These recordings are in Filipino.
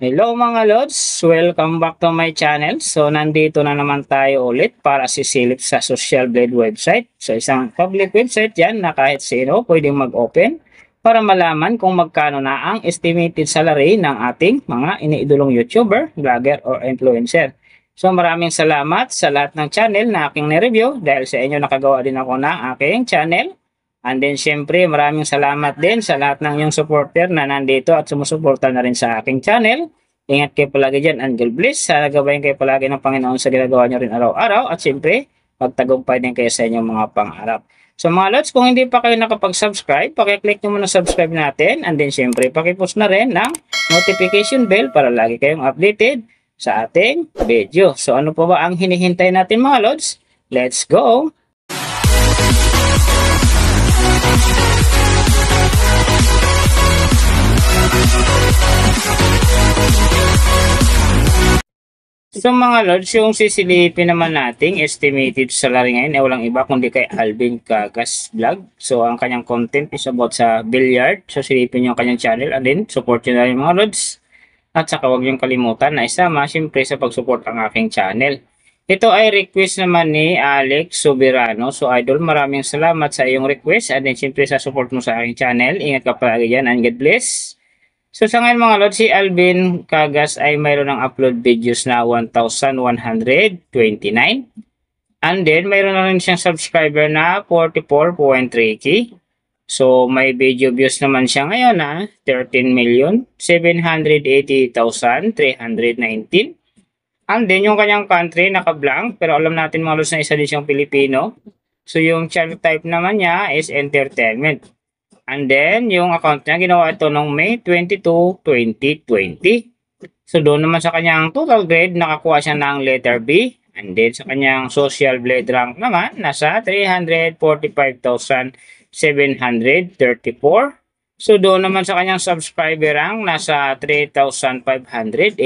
Hello mga Lods! Welcome back to my channel. So nandito na naman tayo ulit para sisilip sa Social Blade website. So isang public website yan na kahit sino pwedeng mag-open para malaman kung magkano na ang estimated salary ng ating mga iniidolong YouTuber, vlogger, or influencer. So maraming salamat sa lahat ng channel na aking ni-review dahil sa inyo nakagawa din ako ng aking channel. And then syempre maraming salamat din sa lahat ng yung supporter na nandito at sumusuporta na rin sa aking channel. Ingat kayo palagi dyan and God bless. Sana gabayan kayo palagi ng Panginoon sa ginagawa nyo rin araw-araw. At syempre magtagumpay din kayo sa inyong mga pangarap. So mga lods, kung hindi pa kayo nakapag-subscribe, pakiclick nyo muna subscribe natin. And then syempre pakipush na rin ng notification bell para lagi kayong updated sa ating video. So ano pa ba ang hinihintay natin mga lods? Let's go! So mga lords, yung sisilipin naman nating estimated salary ngayon ay walang iba kundi kay Alvin Cagas Vlog. So ang kanyang content is about sa billiard. So silipin nyo ang kanyang channel and then support nyo na rin mga lords. At saka huwag nyo kalimutan na isama siyempre sa pag-support ang aking channel. Ito ay request naman ni Alex Soberano. So idol, maraming salamat sa iyong request and then siyempre sa support mo sa aking channel. Ingat ka palagi dyan and God bless. So sa ngayon mga lord, si Alvin Cagas ay mayroon ng upload videos na 1,129. And then mayroon na rin siyang subscriber na 44.3k. So may video views naman siya ngayon na 13,780,319. And then yung kanyang country naka-blank pero alam natin mga lords na isa din siyang Pilipino. So yung channel type naman niya is entertainment. And then, yung account niya, ginawa ito noong May 22, 2020. So, doon naman sa kanyang total grade, nakakuha siya ng letter B. And then, sa kanyang social blade rank naman, nasa 345,734. So, doon naman sa kanyang subscriber rank, nasa 3,586.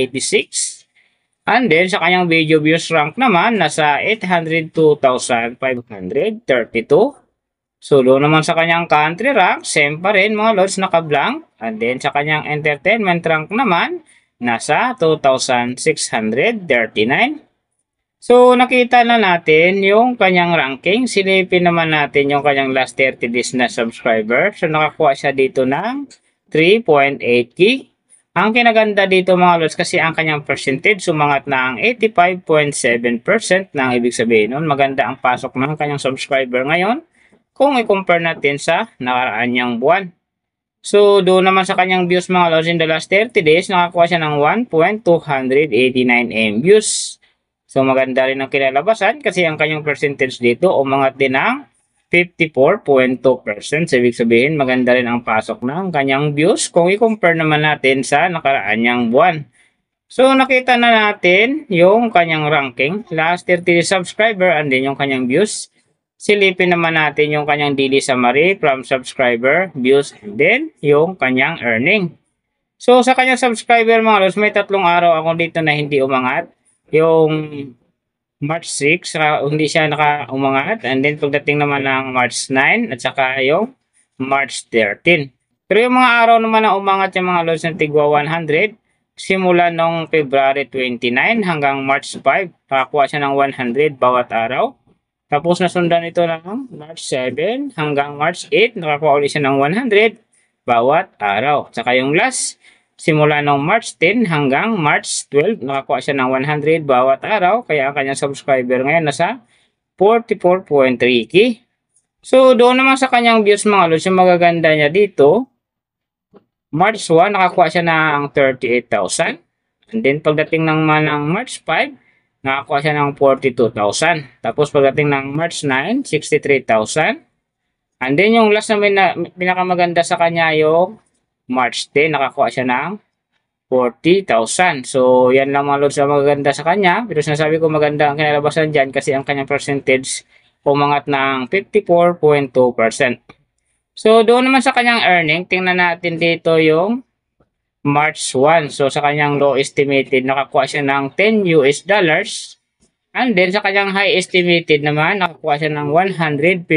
And then, sa kanyang video views rank naman, nasa 802,532. So, doon naman sa kanyang country rank, same pa rin mga lords, naka-blank. And then, sa kanyang entertainment rank naman, nasa 2,639. So, nakita na natin yung kanyang ranking. Silipin naman natin yung kanyang last 30 days na subscriber. So, nakakuha siya dito ng 3.8k. Ang kinaganda dito mga lords kasi ang kanyang percentage sumangat na ang 85.7% na ibig sabihin nun. Maganda ang pasok ng kanyang subscriber ngayon kung i-compare natin sa nakaraan niyang buwan. So, doon naman sa kanyang views mga lords in the last 30 days, nakakuha siya ng 1.289 views. So, maganda rin ang kinalabasan kasi ang kanyang percentage dito umangat din ng 54.2%. So, ibig sabihin, maganda rin ang pasok ng kanyang views kung i-compare naman natin sa nakaraan niyang buwan. So, nakita na natin yung kanyang ranking, last 30 days subscriber, and then yung kanyang views. Silipin naman natin yung kanyang daily summary from subscriber, views, and then yung kanyang earning. So, sa kanyang subscriber mga lords, may 3 araw ako dito na hindi umangat. Yung March 6, hindi siya umangat. And then, pagdating naman ng March 9, at saka yung March 13. Pero yung mga araw naman na umangat yung mga lords ng tigwa 100, simula nung February 29 hanggang March 5, nakakuha siya ng 100 bawat araw. Tapos nasundan ito ng March 7 hanggang March 8, nakakuha ulit siya ng 100 bawat araw. Tsaka yung last, simula ng March 10 hanggang March 12, nakakuha siya ng 100 bawat araw. Kaya ang kanyang subscriber ngayon nasa 44.3k. So doon naman sa kanyang views mga lods, yung magaganda niya dito, March 1, nakakuha siya ng 38,000. And then pagdating ng March 5, nakakuha siya ng 42,000. Tapos pagdating ng March 9, 63,000. And then yung last na pinakamaganda sa kanya yung March 10, nakakuha siya ng 40,000. So yan lang mga lords na magaganda sa kanya. Pero sinasabi ko maganda ang kinalabasan dyan kasi ang kanyang percentage umangat ng 54.2%. So doon naman sa kanyang earning, tingnan natin dito yung March 1. So, sa kanyang low estimated, nakakuha siya ng 10 US dollars. And then, sa kanyang high estimated naman, nakakuha siya ng 152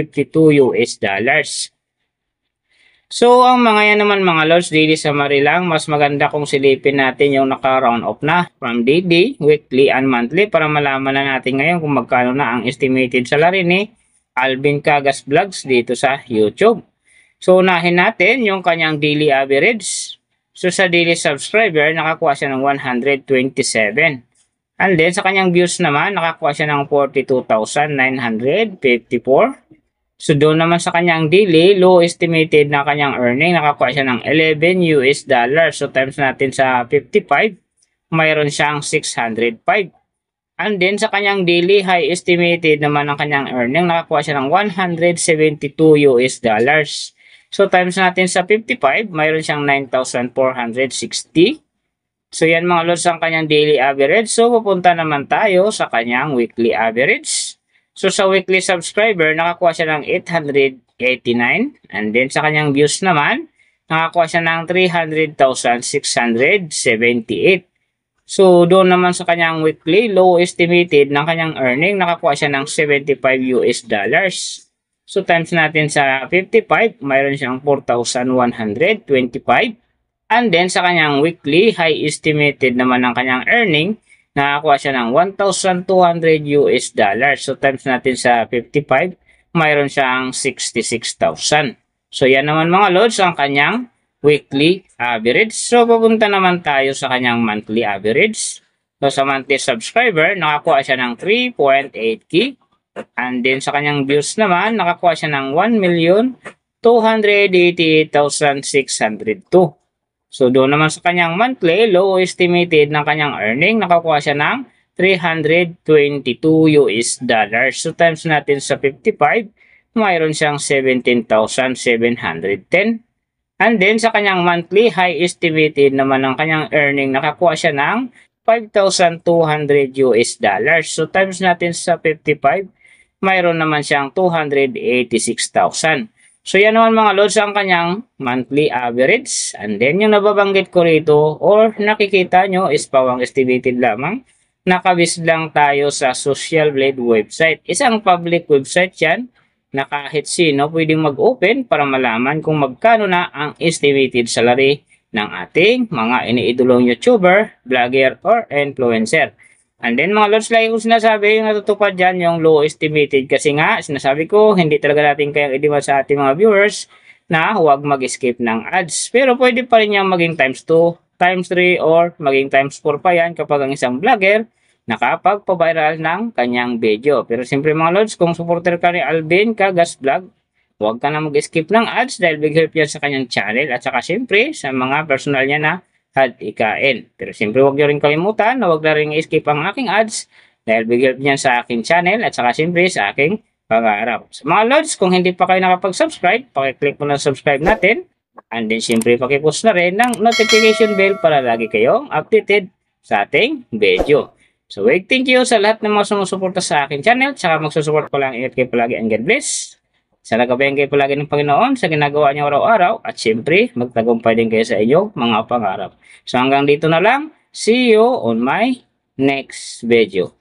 US dollars. So, ang mga yan naman mga lods, daily summary lang. Mas maganda kung silipin natin yung naka-round off na from daily, weekly, and monthly para malaman na natin ngayon kung magkano na ang estimated salary ni Alvin Cagas Vlogs dito sa YouTube. So, unahin natin yung kanyang daily average. So, sa daily subscriber, nakakuha siya ng 127. And then, sa kanyang views naman, nakakuha siya ng 42,954. So, doon naman sa kanyang daily, low estimated na kanyang earning, nakakuha siya ng 11 US dollars. So, times natin sa 55, mayroon siyang 605. And then, sa kanyang daily, high estimated naman ang kanyang earning, nakakuha siya ng 172 US dollars. So, times natin sa 55, mayroon siyang 9,460. So, yan mga lods ang kanyang daily average. So, pupunta naman tayo sa kanyang weekly average. So, sa weekly subscriber, nakakuha siya ng 889. And then, sa kanyang views naman, nakakuha siya ng 300,678. So, doon naman sa kanyang weekly, low estimated ng kanyang earning, nakakuha siya ng 75 US dollars. So, times natin sa 55, mayroon siyang 4,125. And then, sa kanyang weekly, high estimated naman ng kanyang earning, nakakuha siya ng 1,200 US dollars. So, times natin sa 55, mayroon siyang 66,000. So, yan naman mga lods ang kanyang weekly average. So, pupunta naman tayo sa kanyang monthly average. So, sa monthly subscriber, nakakuha siya ng 3.8K. And then, sa kanyang views naman, nakakuha siya ng 1,288,602. So, doon naman sa kanyang monthly, low estimated ng kanyang earning, nakakuha siya ng 322 US dollars. So, times natin sa 55, mayroon siyang 17,710. And then, sa kanyang monthly, high estimated naman ng kanyang earning, nakakuha siya ng 5,200 US dollars. So, times natin sa 55, mayroon naman siyang 286,000. So, yan naman mga lods ang kanyang monthly average. And then, yung nababanggit ko rito or nakikita nyo is pawang estimated lamang. Nakabis lang tayo sa Social Blade website. Isang public website yan na kahit sino pwedeng mag-open para malaman kung magkano na ang estimated salary ng ating mga iniidolong YouTuber, vlogger, or influencer. And then mga lods, like kung sinasabi, yung natutupad dyan, yung low estimated. Kasi nga, sinasabi ko, hindi talaga natin kayang i-demand sa ating mga viewers na huwag mag-skip ng ads. Pero pwede pa rin yung maging times 2, times 3, or maging times 4 pa yan kapag ang isang vlogger nakapagpa-viral ng kanyang video. Pero siyempre mga lods, kung supporter ka ni Alvin Cagas Vlog, huwag ka na mag-skip ng ads dahil big help yan sa kanyang channel at saka siyempre sa mga personal niya na ikain. Pero siyempre huwag nyo rin kalimutan na huwag na rin i-skip ang aking ads dahil big help niyan sa aking channel at saka siyempre sa aking pangarap. So mga lods, kung hindi pa kayo nakapag-subscribe, pakiclick mo na subscribe natin. And then siyempre pakipush na rin ng notification bell para lagi kayong updated sa ating video. So thank you sa lahat ng mga sumusuporta sa aking channel. Tsaka magsusupport ko lang. Ingat kayo palagi and God bless. Sana gabayan kayo palagi ng Panginoon sa ginagawa niyo araw-araw. At siyempre, magtagumpay din kayo sa inyong mga pangarap. So hanggang dito na lang. See you on my next video.